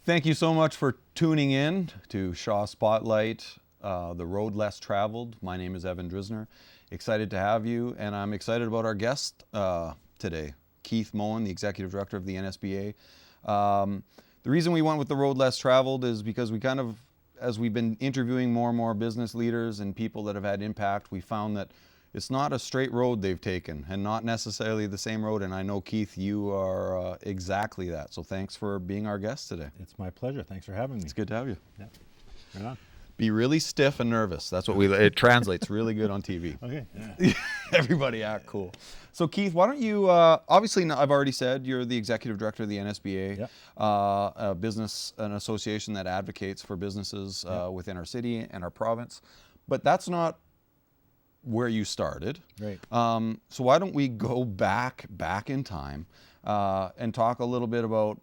Thank you so much for tuning in to Shaw Spotlight, The Road Less Traveled. My name is Evan Drisner. Excited to have you, and I'm excited about our guest today, Keith Moen, the Executive Director of the NSBA. The reason we went with The Road Less Traveled is because we kind of, as we've been interviewing more and more business leaders and people that have had impact, we found that it's not a straight road they've taken, and not necessarily the same road. And I know, Keith, you are exactly that. So thanks for being our guest today. It's my pleasure. Thanks for having me. It's good to have you. Yeah. Right on. Be really stiff and nervous. That's what it translates really good on TV. Okay. Yeah. Everybody act cool. So Keith, why don't you, obviously I've already said you're the Executive Director of the NSBA, Yep. An association that advocates for businesses within our city and our province. But that's not where you started. Right. So why don't we go back in time and talk a little bit about,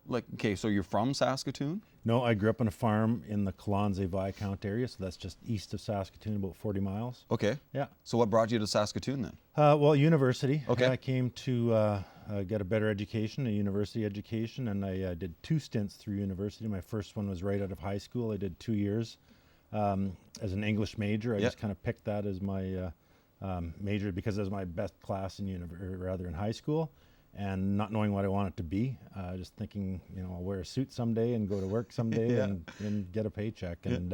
so you're from Saskatoon? No, I grew up on a farm in the Colonsay Viscount area, so that's just east of Saskatoon, about 40 miles. Okay. Yeah. So what brought you to Saskatoon then? Well, university. Okay. I came to get a better education, a university education, and I did 2 stints through university. My first one was right out of high school. I did 2 years as an English major. I just kind of picked that as my major because it was my best class in high school, and not knowing what I want it to be, just thinking, I'll wear a suit someday and go to work someday and get a paycheck. And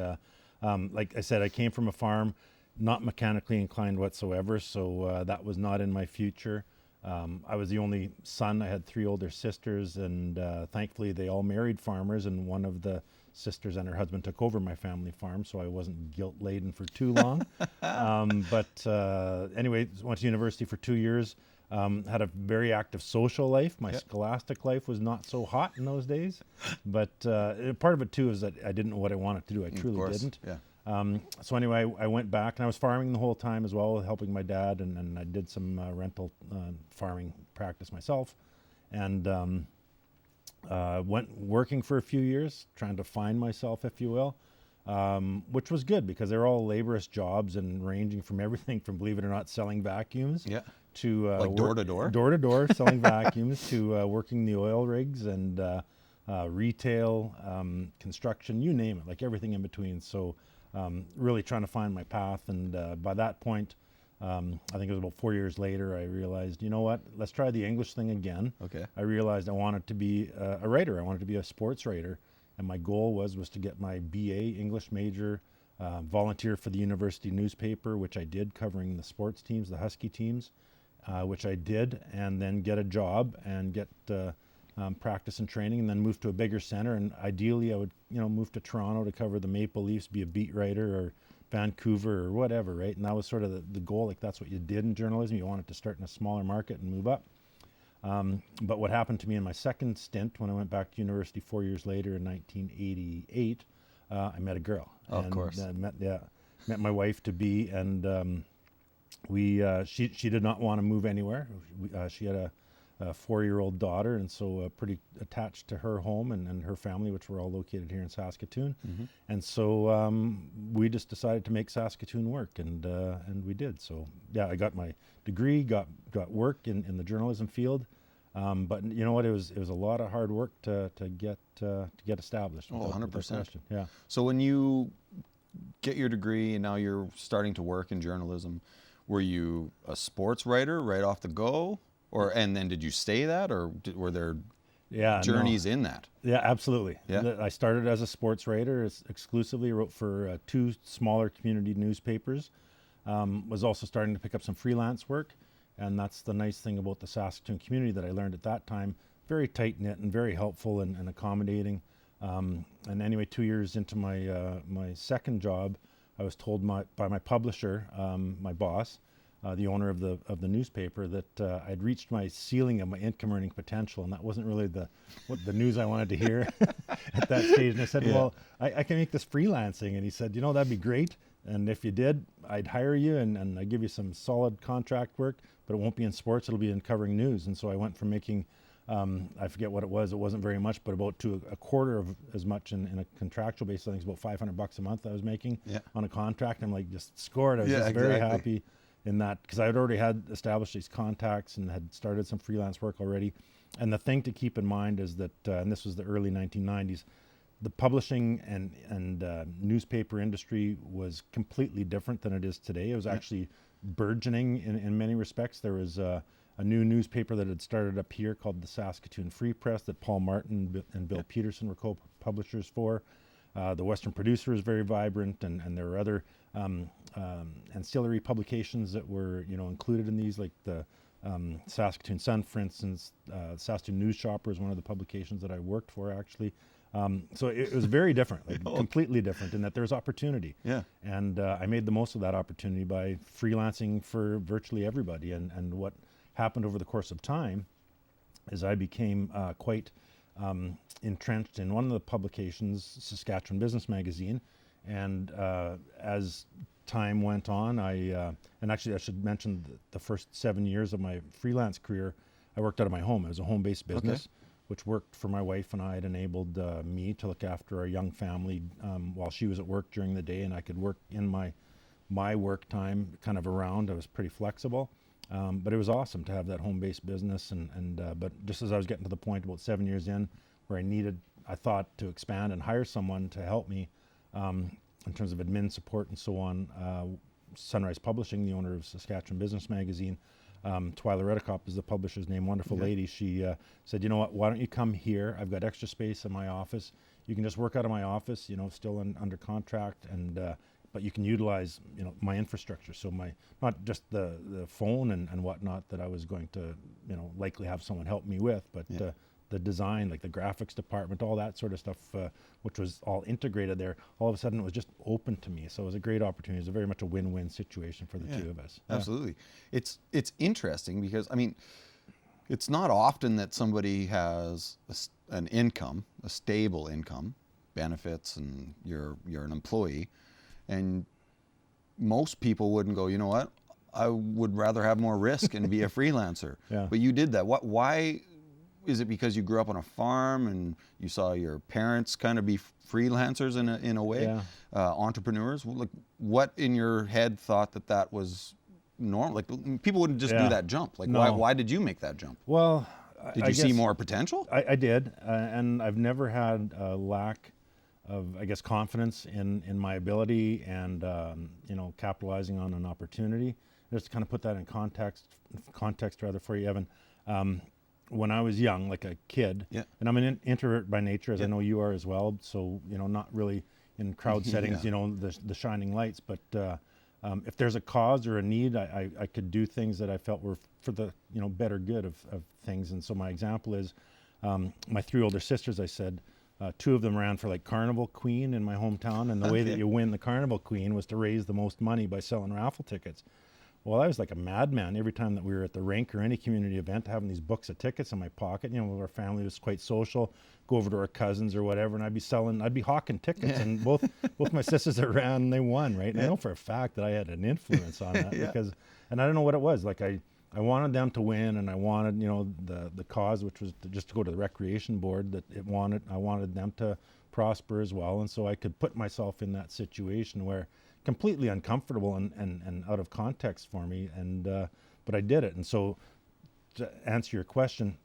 like I said, I came from a farm, not mechanically inclined whatsoever, so that was not in my future. I was the only son. I had 3 older sisters, and thankfully they all married farmers, and one of the sisters and her husband took over my family farm, so I wasn't guilt-laden for too long. Anyway, went to university for 2 years, had a very active social life. My scholastic life was not so hot in those days, but part of it too is that I didn't know what I wanted to do. I truly didn't. Yeah. So anyway, I went back, and I was farming the whole time as well, helping my dad, and I did some rental farming practice myself, and went working for a few years, trying to find myself, if you will, which was good because they're all laborious jobs and ranging from everything from, believe it or not, selling vacuums to like door to door selling vacuums to working the oil rigs and retail, construction, you name it, like everything in between. So really trying to find my path, and by that point, I think it was about 4 years later, I realized, you know what, let's try the English thing again. Okay. I realized I wanted to be a writer. I wanted to be a sports writer. And my goal was to get my BA English major, volunteer for the university newspaper, which I did, covering the sports teams, the Husky teams, which I did, and then get a job and get practice and training, and then move to a bigger center. And ideally, I would, move to Toronto to cover the Maple Leafs, be a beat writer, or Vancouver or whatever, right? And that was sort of the goal. Like, that's what you did in journalism. You wanted to start in a smaller market and move up. But what happened to me in my second stint, when I went back to university 4 years later in 1988, I met a girl. Of course. Met my wife to be, and she did not want to move anywhere. She had a 4-year-old daughter, and so pretty attached to her home and her family, which were all located here in Saskatoon. Mm-hmm. And so we just decided to make Saskatoon work, and we did. So I got my degree, got work in the journalism field, but you know what? It was a lot of hard work to get established. 100%. Yeah. So when you get your degree and now you're starting to work in journalism, were you a sports writer right off the go? And then did you stay that, or were there journeys in that? Yeah, absolutely. Yeah. I started as a sports writer, exclusively wrote for 2 smaller community newspapers. Was also starting to pick up some freelance work, and that's the nice thing about the Saskatoon community that I learned at that time. Very tight-knit and very helpful and accommodating. And anyway, 2 years into my second job, I was told by my publisher, my boss, the owner of the newspaper, that I'd reached my ceiling of my income earning potential, and that wasn't really the news I wanted to hear at that stage. And I said, well, I can make this freelancing. And he said, that'd be great. And if you did, I'd hire you and I'd give you some solid contract work, but it won't be in sports, it'll be in covering news. And so I went from making, I forget what it wasn't very much, but about to a quarter of as much in a contractual basis. I think it's about $500 a month I was making on a contract. I'm like, just scored. I was very happy in that, because I had already had established these contacts and had started some freelance work already. And the thing to keep in mind is that, and this was the early 1990s, the publishing and newspaper industry was completely different than it is today. It was actually burgeoning in many respects. There was a new newspaper that had started up here called the Saskatoon Free Press that Paul Martin and Bill Peterson were co-publishers for. The Western Producer is very vibrant, and there were other ancillary publications that were included in these, like the Saskatoon Sun, for instance. Saskatoon News Shopper is one of the publications that I worked for, actually. So it was very different, like completely different, in that there's opportunity. Yeah. And I made the most of that opportunity by freelancing for virtually everybody. And what happened over the course of time is I became quite entrenched in one of the publications, Saskatchewan Business Magazine. And as time went on, and actually I should mention the first 7 years of my freelance career, I worked out of my home. It was a home-based business, which worked for my wife and I. It enabled me to look after our young family while she was at work during the day, and I could work in my work time kind of around. I was pretty flexible, but it was awesome to have that home-based business. But just as I was getting to the point about 7 years in, where I thought to expand and hire someone to help me in terms of admin support and so on, Sunrise Publishing, the owner of Saskatchewan Business Magazine, Twyla Redekop is the publisher's name, wonderful lady. She said, you know what, why don't you come here? I've got extra space in my office. You can just work out of my office, still under contract, but you can utilize, my infrastructure. So not just the phone and whatnot that I was going to, likely have someone help me with, but the design, like the graphics department, all that sort of stuff, which was all integrated there, all of a sudden it was just open to me. So it was a great opportunity. It was very much a win-win situation for the two of us. Absolutely. It's interesting because, it's not often that somebody has an income, a stable income, benefits, and you're an employee, and most people wouldn't go, you know what, I would rather have more risk and be a freelancer. But you did that. Why? Is it because you grew up on a farm and you saw your parents kind of be freelancers in a way, entrepreneurs? Like, what in your head thought that was normal? Like, people wouldn't just do that jump. Like, why did you make that jump? Well, did you see more potential? I did, and I've never had a lack of, confidence in my ability and capitalizing on an opportunity. Just to kind of put that in context for you, Evan. When I was young, like a kid, and I'm an introvert by nature, as I know you are as well, so, not really in crowd settings, the shining lights, but if there's a cause or a need, I could do things that I felt were for the, better good of things. And so my example is my three older sisters, I said, two of them ran for like Carnival Queen in my hometown, and the way that you win the Carnival Queen was to raise the most money by selling raffle tickets. Well, I was like a madman every time that we were at the rink or any community event, having these books of tickets in my pocket. Our family was quite social, go over to our cousins or whatever, and I'd be hawking tickets. And both my sisters that ran, they won, right? And I know for a fact that I had an influence on that because, and I don't know what it was. Like I wanted them to win, and I wanted, the cause, which was just to go to the recreation board, I wanted them to prosper as well. And so I could put myself in that situation where completely uncomfortable and out of context for me, but I did it. And so, to answer your question,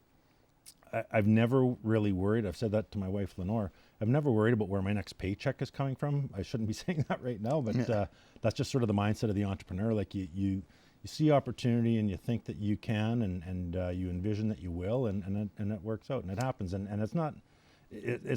I've never really worried. I've said that to my wife Lenore. I've never worried about where my next paycheck is coming from. I shouldn't be saying that right now, but that's just sort of the mindset of the entrepreneur. Like you see opportunity and you think that you can, and you envision that you will, and it works out and it happens. And it's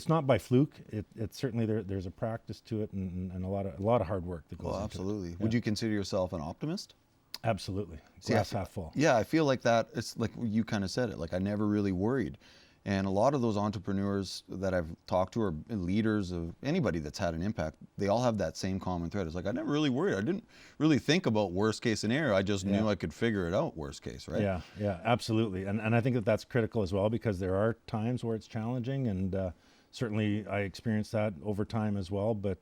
not by fluke. It's certainly there's a practice to it and a lot of hard work that goes into it. Absolutely. Would you consider yourself an optimist? Absolutely. Glass half full. Yeah, I feel like that. It's like you kind of said it. Like, I never really worried. And a lot of those entrepreneurs that I've talked to, or leaders of anybody that's had an impact, they all have that same common thread. It's like, I never really worried. I didn't really think about worst case scenario. I just knew I could figure it out, worst case, right? Yeah, absolutely. And I think that's critical as well, because there are times where it's challenging, and certainly I experienced that over time as well. But,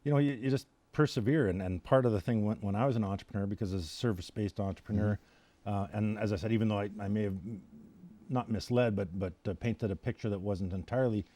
you just persevere. And part of the thing when I was an entrepreneur, because as a service-based entrepreneur, and as I said, even though I may have not misled, but painted a picture that wasn't entirely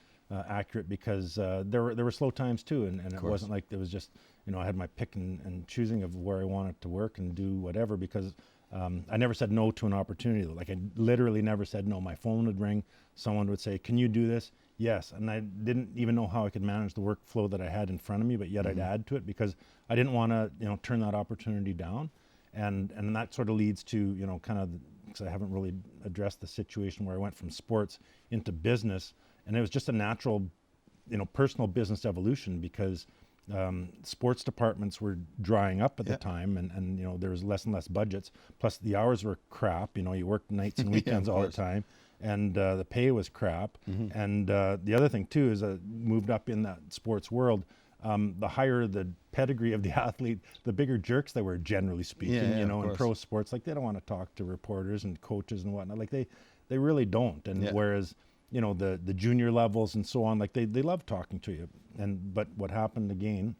accurate, because there were slow times too, and it wasn't like it was just I had my pick and choosing of where I wanted to work and do whatever, because I never said no to an opportunity. Like I literally never said no. My phone would ring. Someone would say, "Can you do this?" Yes. And I didn't even know how I could manage the workflow that I had in front of me, but yet I'd add to it because I didn't want to, turn that opportunity down. And that sort of leads to, kind of, because I haven't really addressed the situation where I went from sports into business, and it was just a natural, personal business evolution because sports departments were drying up at the time, and there was less and less budgets. Plus the hours were crap. You worked nights and weekends all the time, and the pay was crap. And the other thing too is moved up in that sports world. The higher the pedigree of the athlete, the bigger jerks they were, generally speaking. In pro sports, like they don't want to talk to reporters and coaches and whatnot. Like they really don't. And whereas the junior levels and so on, like they love talking to you. But what happened again,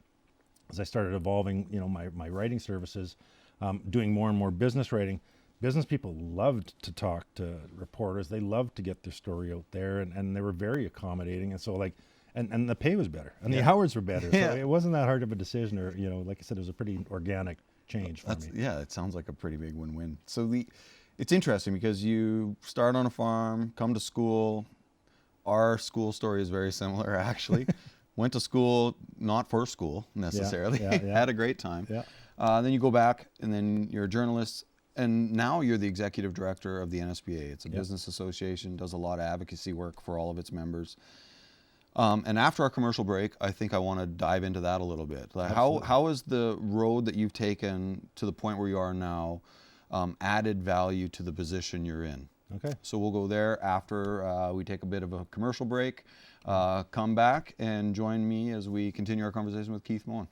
as I started evolving, my writing services, doing more and more business writing, business people loved to talk to reporters. They loved to get their story out there, and they were very accommodating. And so and the pay was better, and the hours were better. So it wasn't that hard of a decision, or like I said, it was a pretty organic change for me. Yeah, it sounds like a pretty big win-win. So it's interesting because you start on a farm, come to school. Our school story is very similar, actually. Went to school, not for school necessarily. Had a great time. Then you go back, and then you're a journalist, and now you're the executive director of the NSBA. It's a business association, does a lot of advocacy work for all of its members. And after our commercial break, I think I want to dive into that a little bit. Like how is the road that you've taken to the point where you are now added value to the position you're in? Okay. So we'll go there after we take a bit of a commercial break. Come back and join me as we continue our conversation with Keith Moen.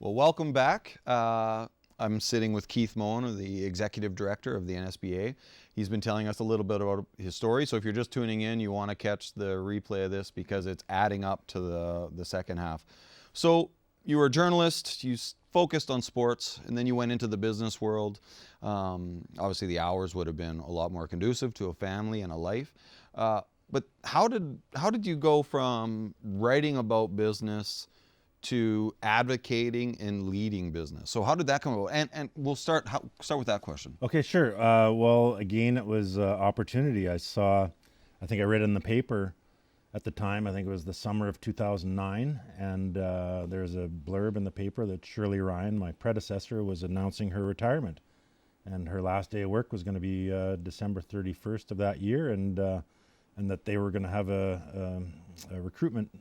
Welcome back. I'm sitting with Keith Moen, the Executive Director of the NSBA. He's been telling us a little bit about his story, so if you're just tuning in, you want to catch the replay of this because it's adding up to the second half. So you were a journalist, you focused on sports, and then you went into the business world. Obviously the hours would have been a lot more conducive to a family and a life. But how did you go from writing about business to advocating and leading business? So how did that come about? And we'll start with that question. Okay, sure. Well, again, it was opportunity. I think I read in the paper at the time, I think it was the summer of 2009, and there's a blurb in the paper that Shirley Ryan, my predecessor, was announcing her retirement. And her last day of work was going to be December 31st of that year, and that they were going to have a recruitment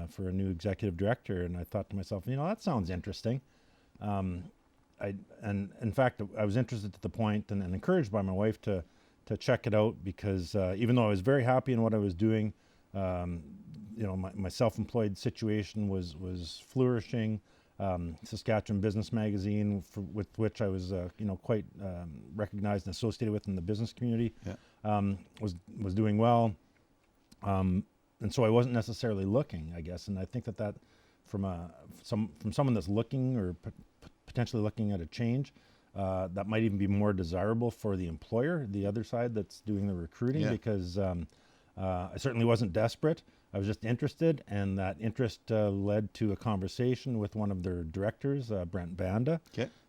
for a new executive director. And I thought to myself, that sounds interesting. And in fact, I was interested to the point and encouraged by my wife to check it out because even though I was very happy in what I was doing, my self-employed situation was flourishing. Saskatchewan Business Magazine, with which I was quite recognized and associated with in the business community, was doing well. And so I wasn't necessarily looking, I guess. And I think that from someone that's looking or potentially looking at a change, that might even be more desirable for the employer, the other side that's doing the recruiting, because I certainly wasn't desperate. I was just interested, and that interest led to a conversation with one of their directors, Brent Banda,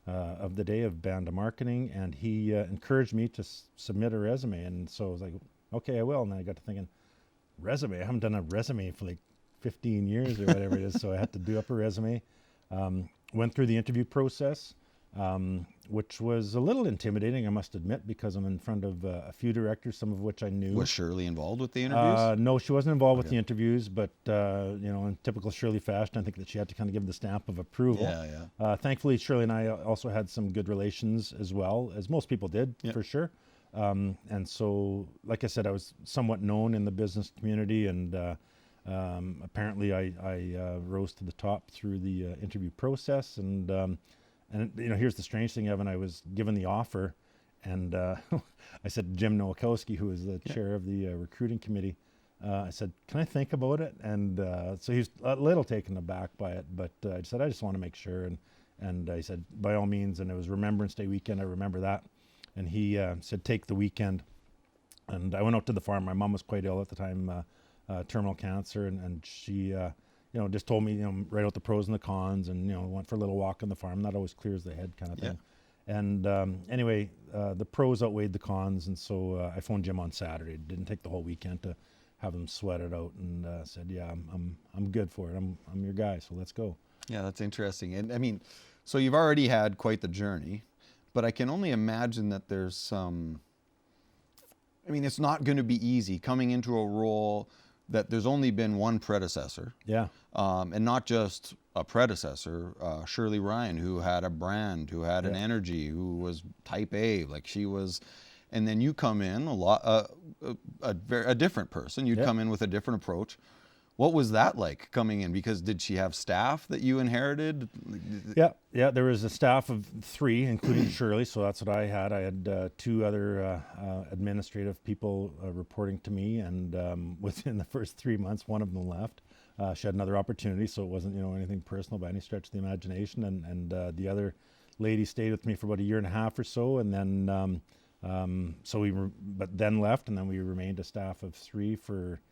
of the day of Banda Marketing, and he encouraged me to submit a resume. And so I was like, okay, I will. And then I got to thinking, resume? I haven't done a resume for like 15 years or whatever it is, so I had to do up a resume. Went through the interview process, which was a little intimidating, I must admit, because I'm in front of a few directors, some of which I knew. Was Shirley involved with the interviews? No, she wasn't involved with the interviews, but in typical Shirley fashion, I think that she had to kind of give the stamp of approval. Thankfully, Shirley and I also had some good relations as well, as most people did, for sure. And so, like I said, I was somewhat known in the business community, and apparently I rose to the top through the interview process, and And here's the strange thing, Evan. I was given the offer, and I said to Jim Nowakowski, who is the chair of the recruiting committee, I said, "Can I think about it?" And so he's a little taken aback by it, but I said, "I just want to make sure." And I said, "By all means." And it was Remembrance Day weekend. I remember that. And he said, "Take the weekend." And I went out to the farm. My mom was quite ill at the time, terminal cancer, and she, just told me, write out the pros and the cons, and went for a little walk on the farm. That always clears the head, kind of thing. And anyway, the pros outweighed the cons, and so I phoned Jim on Saturday. It didn't take the whole weekend to have him sweat it out, and said, "Yeah, I'm good for it. I'm your guy, so let's go." Yeah, that's interesting. And I mean, so you've already had quite the journey, but I can only imagine that there's some. I mean, it's not going to be easy coming into a role that there's only been one predecessor. Yeah. And not just a predecessor, Shirley Ryan, who had a brand, who had an energy, who was type A, like she was. And then you come in a different person. You'd come in with a different approach. What was that like coming in? Because did she have staff that you inherited? Yeah. There was a staff of 3, including Shirley. So that's what I had. I had 2 other administrative people reporting to me, and within the first 3 months, one of them left. She had another opportunity, so it wasn't anything personal by any stretch of the imagination. And the other lady stayed with me for about a year and a half or so, and then but then left, and then we remained a staff of 3 for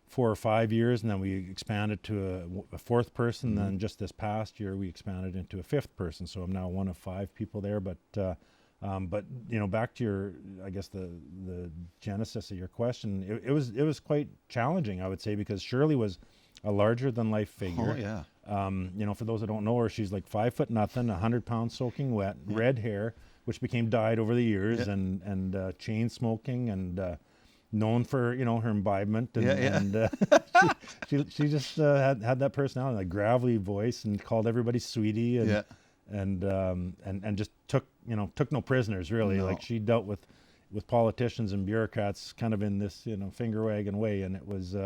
4 or 5 years, and then we expanded to a 4th person. Mm-hmm. Then just this past year, we expanded into a 5th person. So I'm now one of 5 people there. But back to your, I guess the genesis of your question, it was quite challenging, I would say, because Shirley was a larger than life figure. Oh yeah. For those that don't know her, she's like 5 foot nothing, 100 pounds soaking wet, red hair, which became dyed over the years, and chain smoking, and known for her imbibement, and she just had that personality, like gravelly voice, and called everybody sweetie, and just took no prisoners, really. No. Like, she dealt with politicians and bureaucrats kind of in this finger wagging way, and it was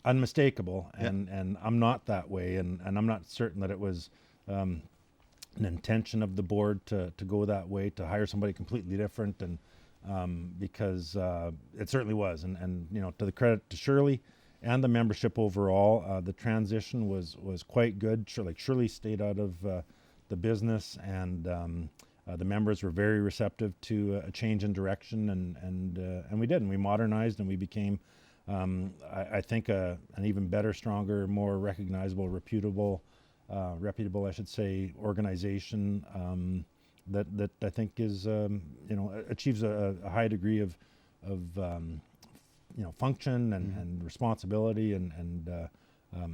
unmistakable. And I'm not that way, and I'm not certain that it was an intention of the board to go that way, to hire somebody completely different, and because it certainly was, and to the credit to Shirley and the membership overall, the transition was quite good. Shirley stayed out of the business, and the members were very receptive to a change in direction, and we did, and we modernized, and we became, I think, an even better, stronger, more recognizable, reputable, I should say, organization. That I think is achieves a high degree of function and responsibility, and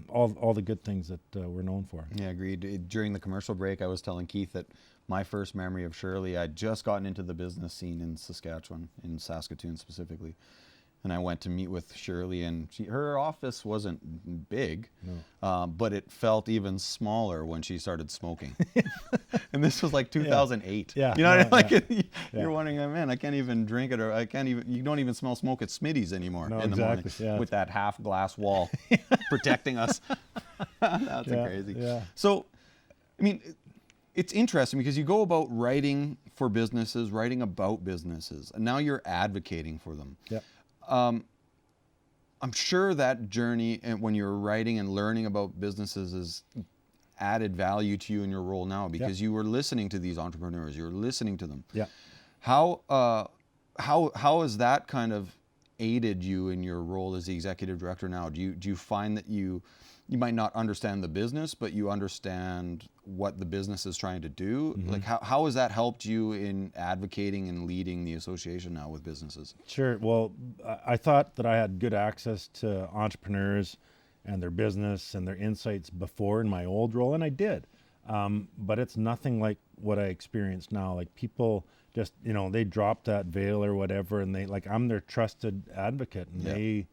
all the good things that we're known for. Yeah, agreed. During the commercial break, I was telling Keith that my first memory of Shirley, I'd just gotten into the business scene in Saskatchewan, in Saskatoon specifically. And I went to meet with Shirley, and her office wasn't big, but it felt even smaller when she started smoking. And this was like 2008. Yeah. You're wondering, man, I can't even drink it, or you don't even smell smoke at Smitty's anymore in the morning with that half glass wall protecting us. That's crazy. Yeah. So, I mean, it's interesting because you go about writing for businesses, writing about businesses, and now you're advocating for them. Yeah. I'm sure that journey, and when you're writing and learning about businesses, is added value to you in your role now, because you were listening to these entrepreneurs, you were listening to them. Yeah. How has that kind of aided you in your role as the executive director now? Do you find that you might not understand the business, but you understand what the business is trying to do? Mm-hmm. Like, how has that helped you in advocating and leading the association now with businesses? Sure. Well, I thought that I had good access to entrepreneurs and their business and their insights before in my old role, and I did. But it's nothing like what I experience now. Like, people just, they drop that veil or whatever, and I'm their trusted advocate, and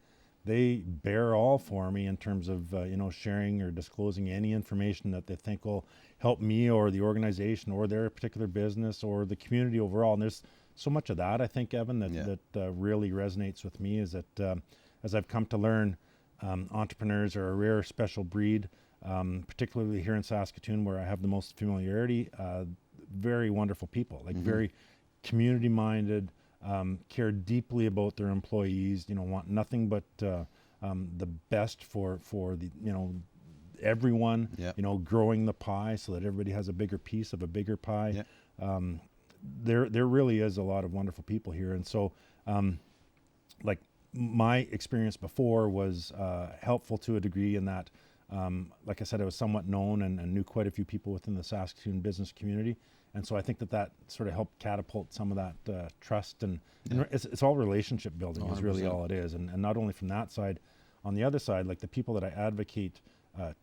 they bear all for me in terms of sharing or disclosing any information that they think will help me or the organization or their particular business or the community overall. And there's so much of that, I think, Evan, that really resonates with me, is that as I've come to learn, entrepreneurs are a rare special breed. particularly here in Saskatoon where I have the most familiarity. Very wonderful people, like very community-minded, care deeply about their employees, want nothing but the best for the, everyone, growing the pie so that everybody has a bigger piece of a bigger pie. There really is a lot of wonderful people here. And so, like my experience before was helpful to a degree in that, like I said, I was somewhat known and knew quite a few people within the Saskatoon business community. And so I think that sort of helped catapult some of that trust. And it's all relationship building is really all it is. And not only from that side, on the other side, like the people that I advocate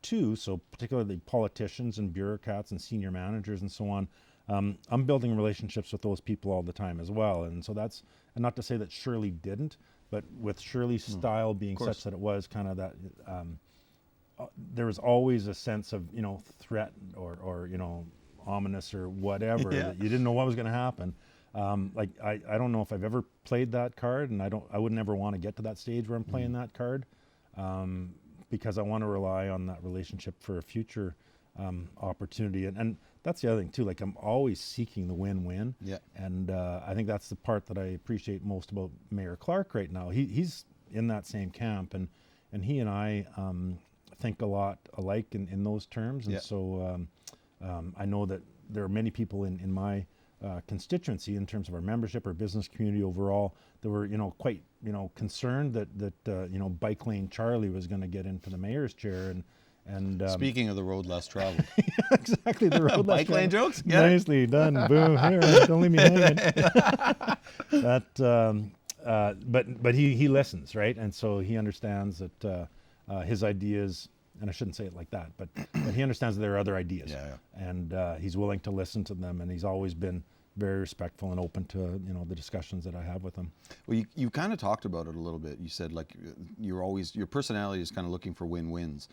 to, so particularly politicians and bureaucrats and senior managers and so on, I'm building relationships with those people all the time as well. And so that's, and not to say that Shirley didn't, but with Shirley's style being such that it was kind of that, there was always a sense of, threat or ominous or whatever, that you didn't know what was going to happen. Like I don't know if I've ever played that card, and I would never want to get to that stage where I'm playing that card, because I want to rely on that relationship for a future opportunity. And that's the other thing too, like I'm always seeking the win-win. And I think that's the part that I appreciate most about Mayor Clark right now. He's in that same camp, and he and I think a lot alike in those terms. And so I know that there are many people in my constituency in terms of our membership or business community overall that were, quite, concerned that Bike Lane Charlie was going to get into the mayor's chair. And speaking of the road less traveled, exactly, the road less Bike lane traveled. jokes. Nicely done. Boom. Here, don't leave me hanging. But he listens, right? And so he understands that his ideas. And I shouldn't say it like that, but he understands that there are other ideas, and he's willing to listen to them, and he's always been very respectful and open to the discussions that I have with him. Well, you kind of talked about it a little bit. You said like your personality is kind of looking for win-wins.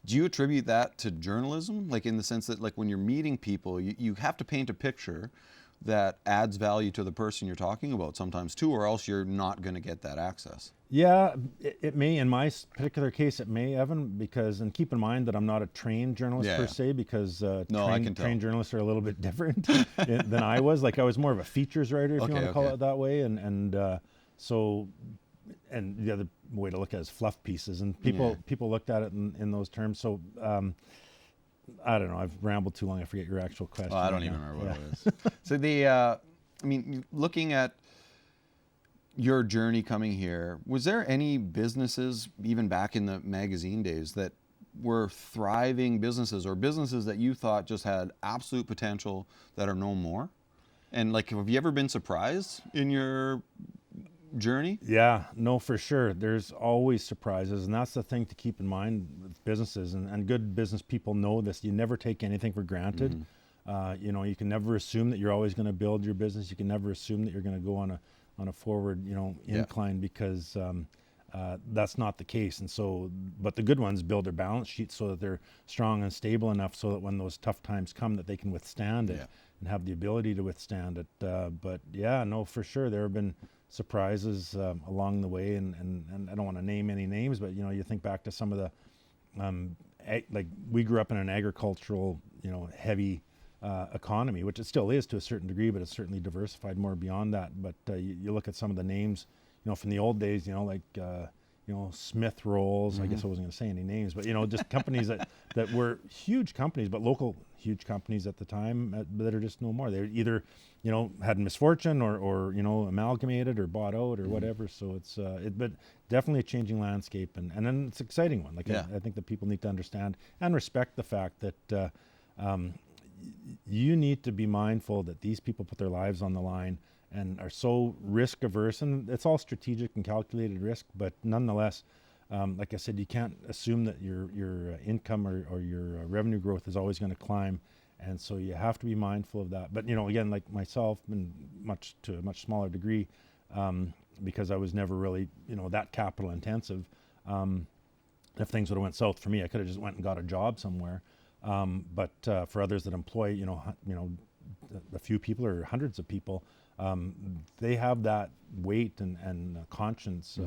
Do you attribute that to journalism, like in the sense that like when you're meeting people, you have to paint a picture that adds value to the person you're talking about sometimes too, or else you're not going to get that access? Yeah, it may. In my particular case, it may, Evan, because, and keep in mind that I'm not a trained journalist per se, because trained journalists are a little bit different than I was. Like I was more of a features writer, if you want to call it that way. And so the other way to look at it is fluff pieces, and people looked at it in those terms. So I don't know, I've rambled too long, I forget your actual question. Well, I don't even remember what it is. So looking at your journey coming here, was there any businesses, even back in the magazine days, that were thriving businesses or businesses that you thought just had absolute potential that are no more? And like, have you ever been surprised in your journey? Yeah, no, for sure. There's always surprises, and that's the thing to keep in mind with businesses, and good business people know this. You never take anything for granted. You can never assume that you're always going to build your business. You can never assume that you're going to go on a forward, incline, because that's not the case. And so, but the good ones build their balance sheets so that they're strong and stable enough so that when those tough times come, that they can withstand it and have the ability to withstand it. But yeah, no, for sure, there have been surprises along the way, and I don't want to name any names, but you think back to some of the like we grew up in an agricultural heavy economy, which it still is to a certain degree, but it's certainly diversified more beyond that. But you look at some of the names from the old days, like Smith Rolls. I guess I wasn't going to say any names, but just companies that were huge companies, but local huge companies at the time that are just no more. They either had misfortune or amalgamated or bought out or whatever. So it's but definitely a changing landscape, and then it's an exciting one. Like I think that people need to understand and respect the fact that you need to be mindful that these people put their lives on the line and are so risk averse, and it's all strategic and calculated risk, but nonetheless, like I said, you can't assume that your income or your revenue growth is always going to climb, and so you have to be mindful of that. But again, like myself, and to a much smaller degree, because I was never really that capital intensive. If things would have went south for me, I could have just went and got a job somewhere. But for others that employ a few people or hundreds of people, they have that weight and conscience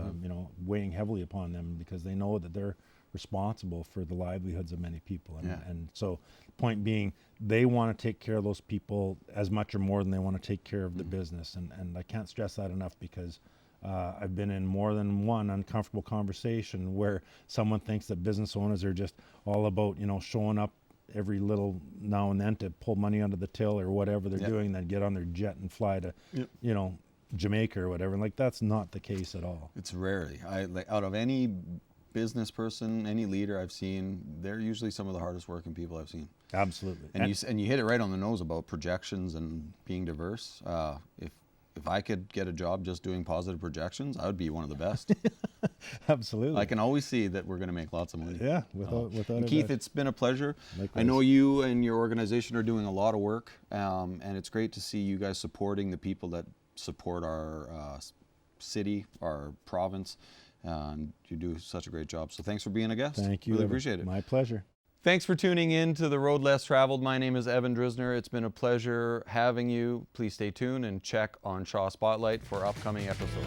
weighing heavily upon them, because they know that they're responsible for the livelihoods of many people. And, Yeah. and so point being, they want to take care of those people as much or more than they want to take care of the business. And I can't stress that enough, because I've been in more than one uncomfortable conversation where someone thinks that business owners are just all about, showing up every little now and then to pull money under the till or whatever they're doing, then get on their jet and fly to, Jamaica or whatever. And that's not the case at all. It's rarely. Out of any business person, any leader I've seen, they're usually some of the hardest working people I've seen. Absolutely. And you hit it right on the nose about projections and being diverse. If I could get a job just doing positive projections, I would be one of the best. Absolutely. I can always see that we're going to make lots of money. Yeah, without and Keith, it's been a pleasure. Likewise. I know you and your organization are doing a lot of work, and it's great to see you guys supporting the people that support our city, our province, and you do such a great job. So thanks for being a guest. Thank you. Really appreciate it. My pleasure. Thanks for tuning in to The Road Less Traveled. My name is Evan Drisner. It's been a pleasure having you. Please stay tuned and check on Shaw Spotlight for upcoming episodes.